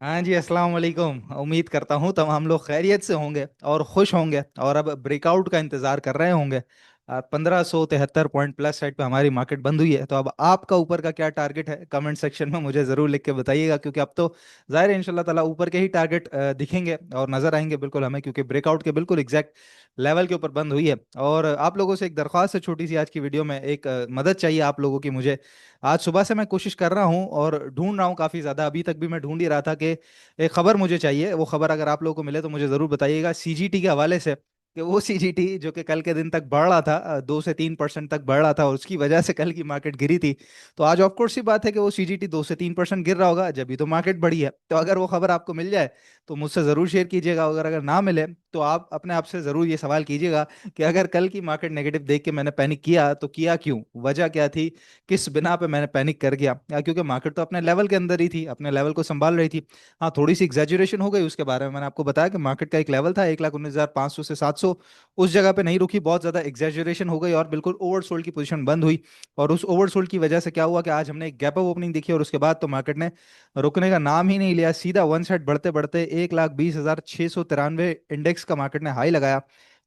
हाँ जी, अस्सलाम वालेकुम। उम्मीद करता हूँ तमाम लोग खैरियत से होंगे और खुश होंगे और अब ब्रेकआउट का इंतजार कर रहे होंगे। 1573 पॉइंट प्लस साइड पे हमारी मार्केट बंद हुई है। तो अब आपका ऊपर का क्या टारगेट है, कमेंट सेक्शन में मुझे ज़रूर लिख के बताइएगा, क्योंकि अब तो जाहिर है इंशाल्लाह ताला ऊपर के ही टारगेट दिखेंगे और नज़र आएंगे बिल्कुल हमें, क्योंकि ब्रेकआउट के बिल्कुल एग्जैक्ट लेवल के ऊपर बंद हुई है। और आप लोगों से एक दरख्वास्त है छोटी सी, आज की वीडियो में एक मदद चाहिए आप लोगों की मुझे। आज सुबह से मैं कोशिश कर रहा हूँ और ढूंढ रहा हूँ काफ़ी ज़्यादा, अभी तक भी मैं ढूंढ ही रहा था कि एक खबर मुझे चाहिए। वो खबर अगर आप लोगों को मिले तो मुझे ज़रूर बताइएगा सीजीटी के हवाले से, कि वो सीजीटी जो कि कल के दिन तक बढ़ रहा था, 2 से 3% तक बढ़ रहा था और उसकी वजह से कल की मार्केट गिरी थी। तो आज ऑफ कोर्स सी बात है कि वो सीजीटी 2 से 3% गिर रहा होगा, जब भी तो मार्केट बढ़ी है। तो अगर वो खबर आपको मिल जाए तो मुझसे ज़रूर शेयर कीजिएगा। अगर ना मिले तो आप अपने आप से ज़रूर ये सवाल कीजिएगा कि अगर कल की मार्केट नेगेटिव देख के मैंने पैनिक किया तो किया क्यों, वजह क्या थी, किस बिना पे मैंने पैनिक कर गया। या क्योंकि मार्केट तो अपने लेवल के अंदर ही थी, अपने लेवल को संभाल रही थी। हाँ, थोड़ी सी एग्जैजुरेशन हो गई उसके बारे में। मैंने आपको बताया कि मार्केट का एक लेवल था 1,19,500 से 700, उस जगह पे नहीं रुकी, बहुत ज्यादा एग्जैजुरेशन हो गई और बिल्कुल ओवरसोल्ड की पोजीशन बंद हुई। और उस ओवरसोल्ड की वजह से क्या हुआ कि आज हमने एक गैप अप ओपनिंग देखी और उसके बाद तो मार्केट ने रुकने का नाम ही नहीं लिया, सीधा वन साइड बढ़ते बढ़ते 1,20,693 इंडेक्स का मार्केट ने हाई लगाया।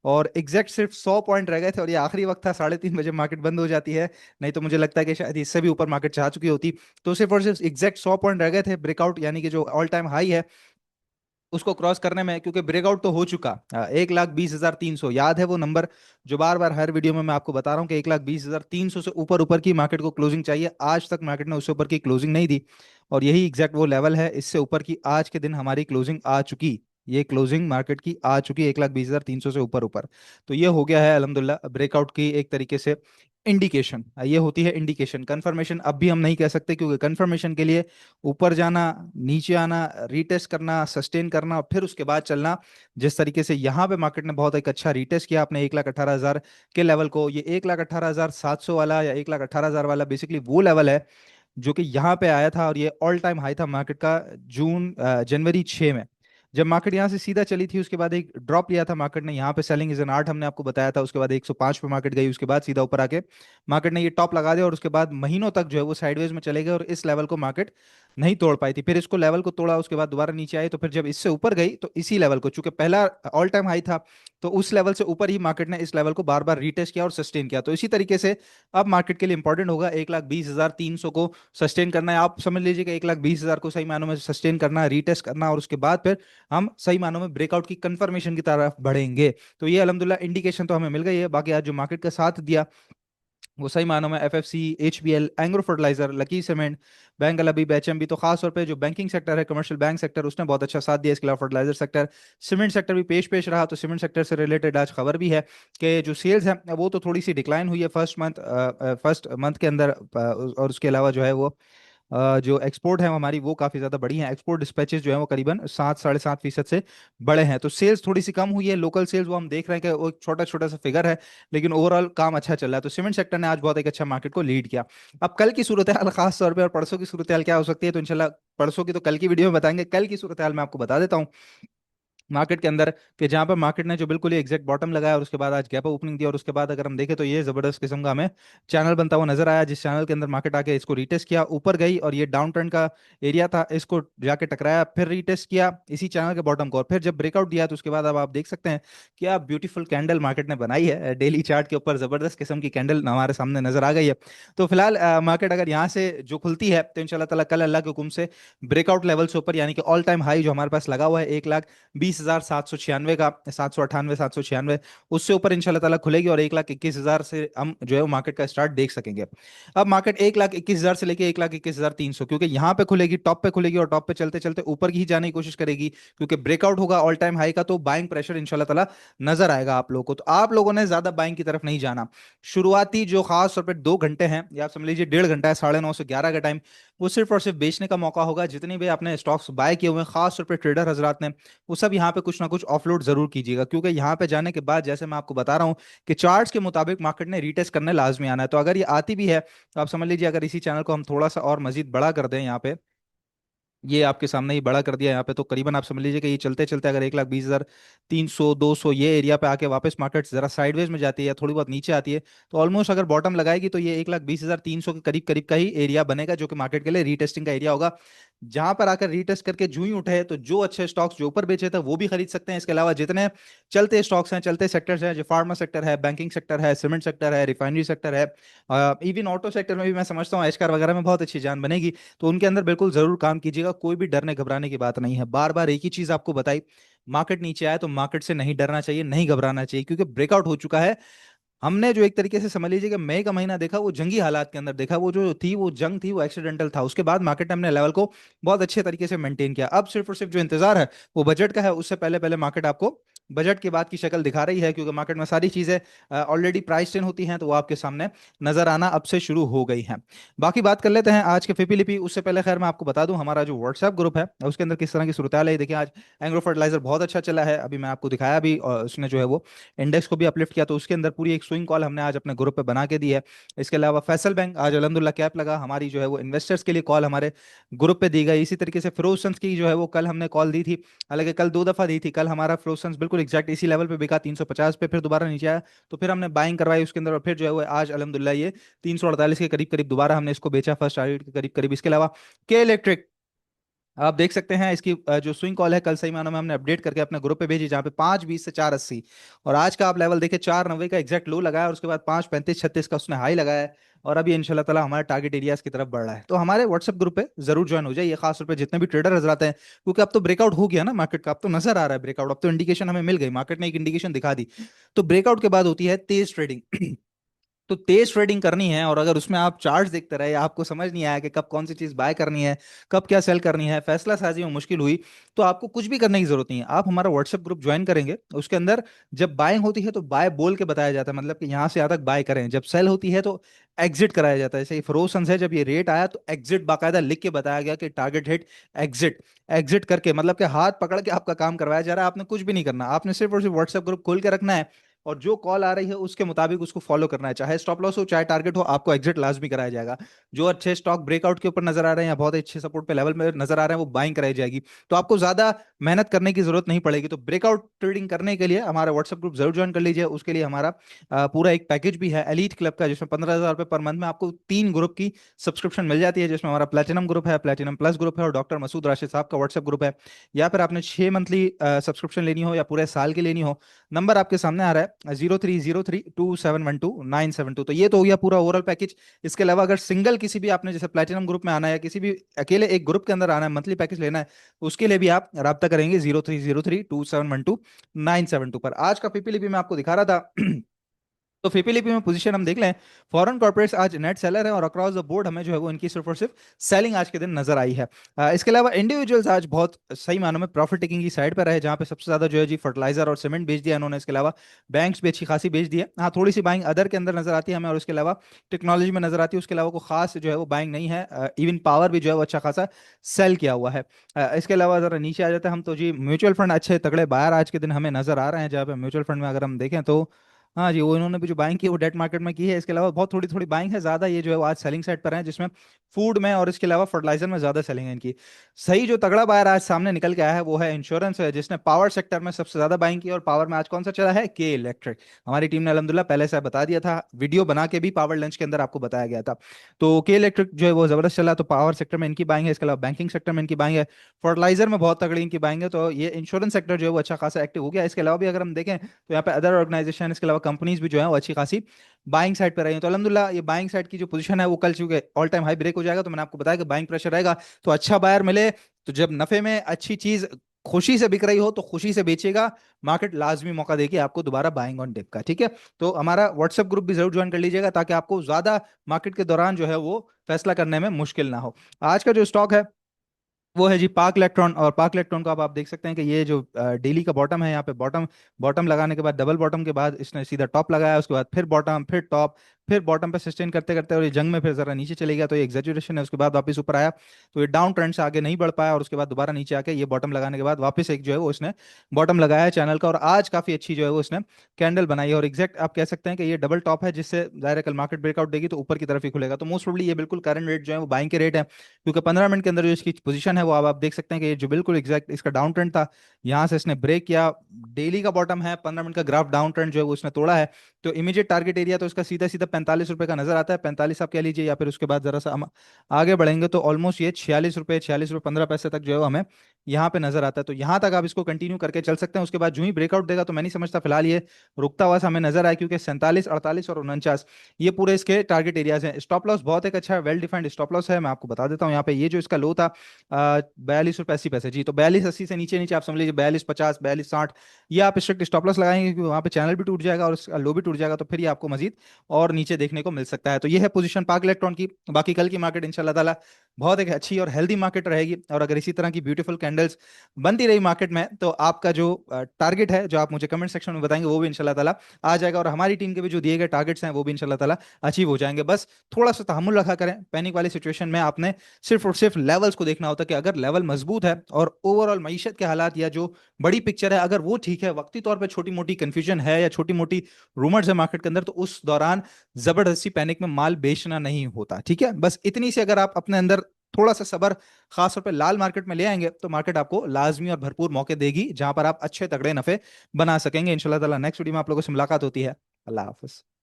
और एग्जैक्ट सिर्फ 100 पॉइंट रह गए थे और ये आखिरी वक्त था, 3:30 बजे मार्केट बंद हो जाती है। नहीं तो मुझे लगता है कि शायद इससे भी ऊपर मार्केट चाह चुकी होती। तो सिर्फ और सिर्फ एग्जैक्ट 100 पॉइंट रह गए थे ब्रेकआउट, यानी कि जो ऑल टाइम हाई है उसको क्रॉस करने में, क्योंकि ब्रेकआउट तो हो चुका। 1,20,300 याद है वो नंबर, जो बार बार हर वीडियो में मैं आपको बता रहा हूँ कि 1,20,300 से ऊपर ऊपर की मार्केट को क्लोजिंग चाहिए। आज तक मार्केट ने उससे ऊपर की क्लोजिंग नहीं दी और यही एग्जैक्ट वो लेवल है। इससे ऊपर की आज के दिन हमारी क्लोजिंग आ चुकी, ये क्लोजिंग मार्केट की आ चुकी 1,20,300 से ऊपर ऊपर। तो ये हो गया है अल्हम्दुलिल्लाह ब्रेकआउट की एक तरीके से इंडिकेशन। ये होती है इंडिकेशन, कंफर्मेशन अब भी हम नहीं कह सकते, क्योंकि कंफर्मेशन के लिए ऊपर जाना, नीचे आना, रीटेस्ट करना, सस्टेन करना और फिर उसके बाद चलना। जिस तरीके से यहाँ पे मार्केट ने बहुत एक अच्छा रीटेस्ट किया अपने 1,18,000 के लेवल को। ये 1,18,700 वाला या 1,18,000 वाला बेसिकली वो लेवल है जो कि यहाँ पे आया था और ये ऑल टाइम हाई था मार्केट का जनवरी 6 में। जब मार्केट यहाँ से सीधा चली थी उसके बाद एक ड्रॉप लिया था मार्केट ने, यहाँ पे सेलिंग इज एन आर्ट हमने आपको बताया था। उसके बाद 105 पे मार्केट गई, उसके बाद सीधा ऊपर आके मार्केट ने ये टॉप लगा दिया और उसके बाद महीनों तक जो है वो साइडवेज में चले गए और इस लेवल को मार्केट नहीं तोड़ पाई थी। फिर इसको लेवल को तोड़ा, उसके बाद दोबारा नीचे आई, तो फिर जब इससे ऊपर गई तो इसी लेवल को, चूंकि पहला ऑल टाइम हाई था, तो उस लेवल से ऊपर ही मार्केट ने इस लेवल को बार बार रीटेस्ट किया और सस्टेन किया। तो इसी तरीके से अब मार्केट के लिए इंपॉर्टेंट होगा 1,20,300 को सस्टेन करना है। आप समझ लीजिए कि 1,20,000 को सही मायनों में सस्टेन करना, रीटेस्ट करना और उसके बाद फिर हम सही मायनों में ब्रेकआउट की कंफर्मेशन की तरफ बढ़ेंगे। तो ये अल्हम्दुलिल्लाह इंडिकेशन तो हमें मिल गई है। बाकी आज जो मार्केट का साथ दिया वो सही मानों में FFC, HBL, Engro fertiliser, lucky cement, bank अलीब, एचएमबी, तो खास तौर पे जो बैंकिंग सेक्टर है, कमर्शियल बैंक सेक्टर, उसने बहुत अच्छा साथ दिया। इसके अलावा फर्टिलाइजर सेक्टर, सीमेंट सेक्टर भी पेश पेश रहा। तो सीमेंट सेक्टर से रिलेटेड आज खबर भी है कि जो सेल्स है वो तो थोड़ी सी डिक्लाइन हुई है फर्स्ट मंथ के अंदर। और उसके अलावा जो है वो जो एक्सपोर्ट है हमारी वो काफ़ी ज़्यादा बढ़ी है। एक्सपोर्ट डिस्पैचेस जो है वो करीबन 7 साढ़े 7% से बढ़े हैं। तो सेल्स थोड़ी सी कम हुई है, लोकल सेल्स वो हम देख रहे हैं कि वो एक छोटा छोटा सा फिगर है, लेकिन ओवरऑल काम अच्छा चल रहा है। तो सीमेंट सेक्टर ने आज बहुत एक अच्छा मार्केट को लीड किया। अब कल की सूरत हाल खास तौर पे और परसों की सूरत हाल क्या हो सकती है, तो इंशाल्लाह परसों की तो कल की वीडियो में बताएंगे। कल की सूरत हाल मैं आपको बता देता हूँ मार्केट के अंदर, कि जहां पर मार्केट ने जो बिल्कुल ही एग्जैक्ट बॉटम लगाया और उसके बाद आज गैप ओपनिंग दिया और उसके बाद अगर हम देखें तो ये जबरदस्त किस्म का हमें चैनल बनता हुआ नजर आया, जिस चैनल के अंदर मार्केट आके इसको रीटेस्ट किया, ऊपर गई और ये डाउन ट्रेंड का एरिया था, इसको जाके टकराया, फिर रीटेस्ट किया इसी चैनल के बॉटम को और फिर जब ब्रेकआउट दिया तो उसके बाद अब आप देख सकते हैं क्या ब्यूटीफुल कैंडल मार्केट ने बनाई है। डेली चार्ट के ऊपर जबरदस्त किस्म की कैंडल हमारे सामने नजर आ गई है। तो फिलहाल मार्केट अगर यहाँ से जो खुलती है तो इंशाल्लाह ताला कल अल्लाह के हुक्म से ब्रेकआउट लेवल से ऊपर, यानी कि ऑल टाइम हाई जो हमारे पास लगा हुआ है 1,20,796 का, 798, 796, उससे ऊपर इंशाल्लाह ताला खुलेगी और 1,21,000 से हम जो है वो मार्केट का स्टार्ट देख सकेंगे। अब मार्केट 1,21,000 से लेके 1,21,300, क्योंकि यहाँ पे खुलेगी, टॉप पे खुलेगी और टॉप पे चलते चलते ऊपर की ही जाने की कोशिश करेगी, क्योंकि ब्रेकआउट होगा ऑल टाइम हाई का, तो बाइंग प्रेशर इंशाल्लाह ताला नजर आएगा आप लोगों को। तो आप लोगों ने ज्यादा बाइंग की तरफ नहीं जाना। शुरुआती जो खास तौर पर 2 घंटे हैं या आप समझ लीजिए 1.5 घंटा है, 9:30 से 11 का टाइम, वो सिर्फ और सिर्फ बेचने का मौका होगा। जितने भी आपने स्टॉक्स बाय किए हुए हैं खास तौर पे ट्रेडर हजरात ने, वो सब यहाँ पे कुछ ना कुछ ऑफलोड जरूर कीजिएगा, क्योंकि यहाँ पे जाने के बाद जैसे मैं आपको बता रहा हूँ कि चार्ट्स के मुताबिक मार्केट ने रीटेस्ट करने लाजमी आना है। तो अगर ये आती भी है तो आप समझ लीजिए, अगर इसी चैनल को हम थोड़ा सा और मजीद बड़ा कर दें, यहाँ पे ये आपके सामने ही बड़ा कर दिया यहाँ पे, तो करीबन आप समझ लीजिए कि ये चलते चलते अगर 1,20,300, 200 ये एरिया पे आके वापस मार्केट जरा साइडवेज में जाती है या थोड़ी बहुत नीचे आती है, तो ऑलमोस्ट अगर बॉटम लगाएगी तो ये 1,20,300 के करीब करीब का ही एरिया बनेगा, जो कि मार्केट के लिए रीटेस्टिंग का एरिया होगा। जहां पर आकर रीटेस्ट करके जूं ही उठे, तो जो अच्छे स्टॉक्स जो ऊपर बेचे थे वो भी खरीद सकते हैं। इसके अलावा जितने चलते स्टॉक्स हैं, चलते सेक्टर्स हैं, जो फार्मा सेक्टर है, बैंकिंग सेक्टर है, सीमेंट सेक्टर है, रिफाइनरी सेक्टर है, इवन ऑटो सेक्टर में भी मैं समझता हूँ एशकार वगैरह में बहुत अच्छी जान बनेगी। तो उनके अंदर बिल्कुल जरूर काम कीजिएगा, कोई भी डरने घबराने की बात नहीं है। बार बार एक ही चीज आपको बताई, मार्केट नीचे आए तो मार्केट से नहीं डरना चाहिए, नहीं घबराना चाहिए, क्योंकि ब्रेकआउट हो चुका है। हमने जो एक तरीके से समझ लीजिए कि मई का महीना देखा, वो जंगी हालात के अंदर देखा, वो जो थी वो जंग थी, वो एक्सीडेंटल था। उसके बाद मार्केट ने अपने लेवल को बहुत अच्छे तरीके से मेंटेन किया। अब सिर्फ और सिर्फ जो इंतजार है वो बजट का है। उससे पहले पहले मार्केट आपको बजट के बाद की शक्ल दिखा रही है, क्योंकि मार्केट में सारी चीजें ऑलरेडी प्राइस इन होती हैं, तो वो आपके सामने नजर आना अब से शुरू हो गई हैं। बाकी बात कर लेते हैं आज के फिपी लिपि। उससे पहले खैर मैं आपको बता दूं हमारा जो व्हाट्सएप ग्रुप है उसके अंदर किस तरह की सूरत हाल है। देखिए आज एंग्रो फर्टिलाइजर बहुत अच्छा चला है, अभी मैं आपको दिखाया भी, और उसने जो है वो इंडेक्स को भी अपलिफ्ट किया। तो उसके अंदर पूरी एक स्विंग कॉल हमने आज अपने ग्रुप पे बना के दी है। इसके अलावा फैसल बैंक आज अलहमदुल्ला कैप लगा, हमारी जो है वो इन्वेस्टर्स के लिए कॉल हमारे ग्रुप पे दी गई। इसी तरीके से फिरोजसंस की जो है वो कल हमने कॉल दी थी, हालांकि कल दो दफा दी थी। कल हमारा फिरोजसंस बिल्कुल एग्जैक्ट इसी लेवल पे बिका 350 पे, फिर दोबारा नीचे आया, तो फिर हमने बाइंग करवाई उसके अंदर, और फिर जो है वो आज अलहमदुल्ला ये 348 के करीब करीब दोबारा हमने इसको बेचा, फर्स्ट टारगेट के करीब करीब। इसके अलावा के इलेक्ट्रिक आप देख सकते हैं, इसकी जो स्विंग कॉल है कल सही मानों में हमने अपडेट करके अपने ग्रुप पे भेजी, जहां पे 5.20 से 4.80, और आज का आप लेवल देखें 4.90 का एग्जैक्ट लो लगाया, और उसके बाद 5.35-36 का उसने हाई लगाया है। और अभी इंशाल्लाह ताला हमारे टारगेट एरियाज की तरफ बढ़ रहा है। तो हमारे व्हाट्सएप ग्रुप पे जरूर ज्वाइन हो जाइए, खास तौर पे जितने भी ट्रेडर नजर आते हैं, क्योंकि अब तो ब्रेकआउट हो गया ना मार्केट का, अब तो नजर आ रहा है ब्रेकआउट, अब तो इंडिकेशन हमें मिल गई, मार्केट ने एक इंडिकेशन दिखा दी। तो ब्रेकआउट के बाद होती है तेज ट्रेडिंग। तो तेज ट्रेडिंग करनी है, और अगर उसमें आप चार्ट्स देखते रहे, आपको समझ नहीं आया कि कब कौन सी चीज बाय करनी है, कब क्या सेल करनी है, फैसला साजी में मुश्किल हुई, तो आपको कुछ भी करने की जरूरत नहीं है। आप हमारा व्हाट्सएप ग्रुप ज्वाइन करेंगे, उसके अंदर जब बाइंग होती है तो बाय बोल के बताया जाता है, मतलब कि यहाँ से यहाँ तक बाय करें। जब सेल होती है तो एग्जिट कराया जाता है। जैसे फ्रोसन्स है, जब ये रेट आया तो एग्जिट बाकायदा लिख के बताया गया कि टारगेट हिट, एग्जिट। एग्जिट करके मतलब कि हाथ पकड़ के आपका काम करवाया जा रहा है, आपने कुछ भी नहीं करना, आपने सिर्फ और सिर्फ व्हाट्सएप ग्रुप खोल के रखना है, और जो कॉल आ रही है उसके मुताबिक उसको फॉलो करना है, चाहे स्टॉप लॉस हो चाहे टारगेट हो, आपको एग्जिट लाजमी कराया जाएगा। जो अच्छे स्टॉक ब्रेकआउट के ऊपर नजर आ रहे हैं या बहुत अच्छे सपोर्ट पे लेवल में नजर आ रहे हैं, वो बाइंग कराई जाएगी। तो आपको ज्यादा मेहनत करने की जरूरत नहीं पड़ेगी। तो ब्रेकआउट ट्रेडिंग करने के लिए हमारा व्हाट्सएप ग्रुप जरूर ज्वाइन कर लीजिए। उसके लिए हमारा पूरा एक पैकेज भी है एलीट क्लब का, जिसमें 15,000 रुपये पर मंथ में आपको 3 ग्रुप की सब्सक्रिप्शन मिल जाती है, जिसमें हमारा प्लेटिनम ग्रुप है, प्लेटिनम प्लस ग्रुप है, और डॉक्टर मसूद राशिद साहब का व्हाट्सएप ग्रुप है। या फिर आपने 6 मंथली सब्सक्रिप्शन लेनी हो या पूरे साल की लेनी हो, नंबर आपके सामने आ रहा है 03032712 972। तो ये तो हो गया पूरा ओवरऑल पैकेज। इसके अलावा अगर सिंगल किसी भी आपने जैसे प्लेटिनम ग्रुप में आना है या किसी भी अकेले एक ग्रुप के अंदर आना है, मंथली पैकेज लेना है, उसके लिए भी आप राब्ता करेंगे 03032712 972 पर। आज का पीपीलीपी में आपको दिखा रहा था। तो फीपीलीपी में पोजीशन हम देख लें, फॉरेन कॉर्पोरेट्स आज नेट सेलर है, और अक्रॉस द बोर्ड हमें जो है वो इनकी सिर्फ और सिर्फ सेलिंग आज के दिन नजर आई है। इसके अलावा इंडिविजुअल्स आज बहुत सही मानों में प्रॉफिट टेकिंग की साइड पर रहे, जहां पे सबसे ज्यादा जो है जी फर्टिलाइजर और सीमेंट बेच दिया इन्होंने। इसके अलावा बैंक्स भी अच्छी खासी बेच दी है। हाँ, थोड़ी सी बाइंग अदर के अंदर नजर आती है हमें, और इसके अलावा टेक्नोलॉजी में नजर आती है। उसके अलावा को खास जो है वो बाइंग नहीं है। इवन पावर भी जो है वो अच्छा खासा सेल किया हुआ है। इसके अलावा जरा नीचे आ जाते हैं हम, तो जी म्यूचुअल फंड अच्छे तगड़े बायर आज के दिन हमें नजर आ रहे हैं, जहाँ पे म्यूचुअल फंड में अगर हम देखें तो हाँ जी, वो इन्होंने भी जो बाइंग की है वो डेट मार्केट में की है। इसके अलावा बहुत थोड़ी थोड़ी बाइंग है, ज्यादा ये जो है वो आज सेलिंग साइड पर है, जिसमें फूड में और इसके अलावा फर्टिलाइजर में ज्यादा सेलिंग है इनकी। सही जो तगड़ा बायर आज सामने निकल के आया है वो है इंश्योरेंस है, जिसने पावर सेक्टर में सबसे ज्यादा बाइंग की। और पावर में आज कौन सा चला है? के इलेक्ट्रिक। हमारी टीम ने अलहमदुल्ला पहले से बता दिया था, वीडियो बना के भी पावर लंच के अंदर आपको बताया गया था। तो के इलेक्ट्रिक जो है वो जबरदस्त चला, तो पावर सेक्टर में इनकी बाइंग है। इसके अलावा बैंकिंग सेक्टर में इनकी बाइंग है, फर्टिलाइजर में बहुत तगड़ी इनकी बाइंग है। तो ये इंश्योरेंस सेक्टर जो है वो अच्छा खासा एक्टिव हो गया। इसके अलावा भी अगर हम देखें तो यहाँ पे अदर ऑर्गेनाइजेशन, इसके अलावा कंपनीज भी जो है वो अच्छी खासी बाइंग साइड पे रही है। तो अल्हम्दुलिल्लाह ये बाइंग साइड की जो पोजीशन है वो कल चूंकि ऑल टाइम हाई ब्रेक हो जाएगा, तो मैंने आपको बताया कि बाइंग प्रेशर रहेगा। तो अच्छा बायर मिले, तो जब नफे में अच्छी चीज खुशी से बिक रही हो तो खुशी से बेचेगा, मार्केट लाजमी मौका देगी आपको दोबारा बाइंग ऑन डिप का। ठीक है, तो हमारा व्हाट्सएप ग्रुप भी जरूर ज्वाइन कर लीजिएगा, ताकि आपको ज्यादा मार्केट के दौरान जो है वो फैसला करने में मुश्किल ना हो। आज का जो स्टॉक है वो है जी पाक इलेक्ट्रॉन। और पाक इलेक्ट्रॉन को अब आप देख सकते हैं कि ये जो डेली का बॉटम है, यहाँ पे बॉटम बॉटम लगाने के बाद डबल बॉटम के बाद इसने सीधा टॉप लगाया, उसके बाद फिर बॉटम, फिर टॉप, फिर बॉटम पे सस्टेन करते करते और ये जंग में फिर जरा नीचे चले गया, तो ये एग्जेजरेशन है। उसके बाद वापस ऊपर आया, तो ये डाउन ट्रेंड से आगे नहीं बढ़ पाया, और उसके बाद दोबारा नीचे आके ये बॉटम लगाने के बाद वापस एक जो है वो इसने बॉटम लगाया है चैनल का, और आज काफी अच्छी जो है वो इसने कैंडल बनाई है। और एग्जैक्ट आप कह सकते हैं कि ये डबल टॉप है, जिससे जाहिर है कल मार्केट ब्रेकआउट देगी तो ऊपर की तरफ ही खुलेगा। तो मोस्ट प्रोबेबली ये बिल्कुल करंट रेट जो है वो बाइंग के रेट है, क्योंकि 15 मिनट के अंदर जो इसकी पोजीशन है वो अब आप देख सकते हैं कि ये जो बिल्कुल एग्जैक्ट इसका डाउन ट्रेंड था, यहाँ से इसने ब्रेक किया, डेली का बॉटम है, 15 मिनट का ग्राफ डाउन ट्रेंड जो है वो इसने तोड़ा है। तो इमीडिएट टारगेट एरिया तो इसका सीधा सीधा ₹45 का नजर आता है, 45 आप कह लीजिए, या फिर उसके बाद जरा सा हम आगे बढ़ेंगे तो ऑलमोस्ट ये ₹46, ₹46.15 तक जो है वो हमें यहाँ पे नजर आता है। तो यहाँ तक आप इसको कंटिन्यू करके चल सकते हैं। उसके बाद जो ही ब्रेकआउट देगा तो मैं नहीं समझता फिलहाल ये रुकता हुआ सा हमें नजर आया, क्योंकि 47, 48 और 49 ये पूरे इसके टारगेट एरियाज हैं। स्टॉप लॉस बहुत एक अच्छा वेल डिफाइंड स्टॉप लॉस है, मैं आपको बता देता हूँ। यहाँ पे ये जो इसका लो था ₹42.80 जी, तो 42.80 से नीचे नीचे आप समझ लीजिए 42.50, 42.60, ये आप स्ट्रिक्ट स्टॉप लॉस लगाएंगे, क्योंकि वहाँ पे चैनल भी टूट जाएगा और उसका लो भी टूट जाएगा, तो फिर ये आपको मजीद और नीचे देखने को मिल सकता है। तो ये है पोजीशन पार्क इलेक्ट्रॉन की। बाकी कल की मार्केट इंशाल्लाह ताला बहुत एक अच्छी और हेल्दी मार्केट रहेगी, और अगर इसी तरह की ब्यूटीफुल कैंडल्स बनती रही मार्केट में, तो आपका जो टारगेट है जो आप मुझे कमेंट सेक्शन में बताएंगे वो भी इंशाल्लाह ताला आ जाएगा, और हमारी टीम के भी जो दिए गए टारगेट्स हैं वो भी इंशाल्लाह ताला अचीव हो जाएंगे। बस थोड़ा सा तहम्मुल रखा करें। पैनिक वाली सिचुएशन में आपने सिर्फ और सिर्फ लेवल्स को देखना होता है, कि अगर लेवल मजबूत है और ओवरऑल मईशत के हालात या जो बड़ी पिक्चर है अगर वो ठीक है, वक्ती तौर पे छोटी मोटी कंफ्यूजन है या छोटी मोटी रूमर्स है मार्केट के अंदर, तो उस दौरान जबरदस्ती पैनिक में माल बेचना नहीं होता। ठीक है, बस इतनी सी अगर आप अपने अंदर थोड़ा सा सबर खासतौर पे लाल मार्केट में ले आएंगे, तो मार्केट आपको लाजमी और भरपूर मौके देगी, जहां पर आप अच्छे तगड़े नफे बना सकेंगे इंशाल्लाह ताला। नेक्स्ट वीडियो में आप लोगों से मुलाकात होती है। अल्लाह हाफिज।